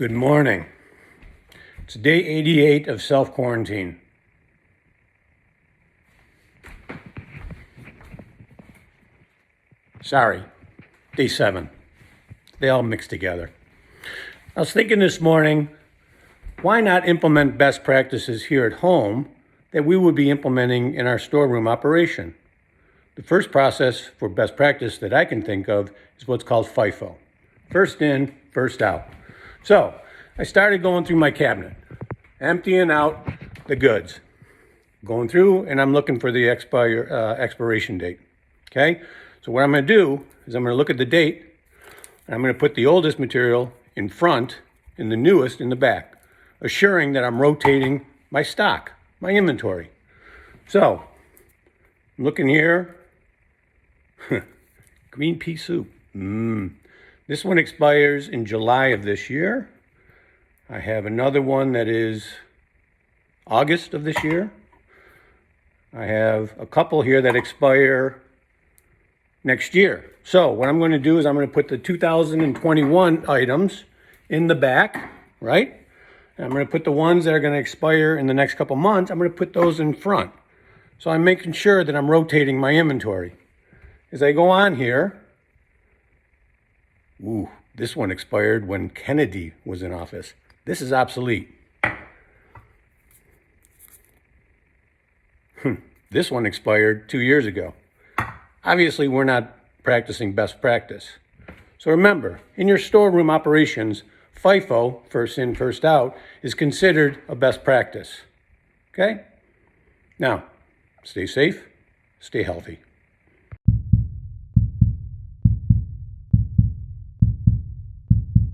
Good morning. It's day 88 of self-quarantine. Sorry, day 7. They all mix together. I was thinking this morning, why not implement best practices here at home that we would be implementing in our storeroom operation? The first process for best practice that I can think of is what's called FIFO. First in, first out. So I started going through my cabinet, emptying out the goods. Going through and I'm looking for the expiration date. Okay? So what I'm going to do is I'm going to look at the date and I'm going to put the oldest material in front and the newest in the back, assuring that I'm rotating my stock, my inventory. So I'm looking here. Green pea soup. This one expires in July of this year. I have another one that is August of this year. I have a couple here that expire next year. So what I'm going to do is I'm going to put the 2021 items in the back, right? And I'm going to put the ones that are going to expire in the next couple months, I'm going to put those in front. So I'm making sure that I'm rotating my inventory. As I go on here, this one expired when Kennedy was in office. This is obsolete. This one expired 2 years ago. Obviously, we're not practicing best practice. So remember, in your storeroom operations, FIFO, first in, first out, is considered a best practice. Okay? Now, stay safe, stay healthy.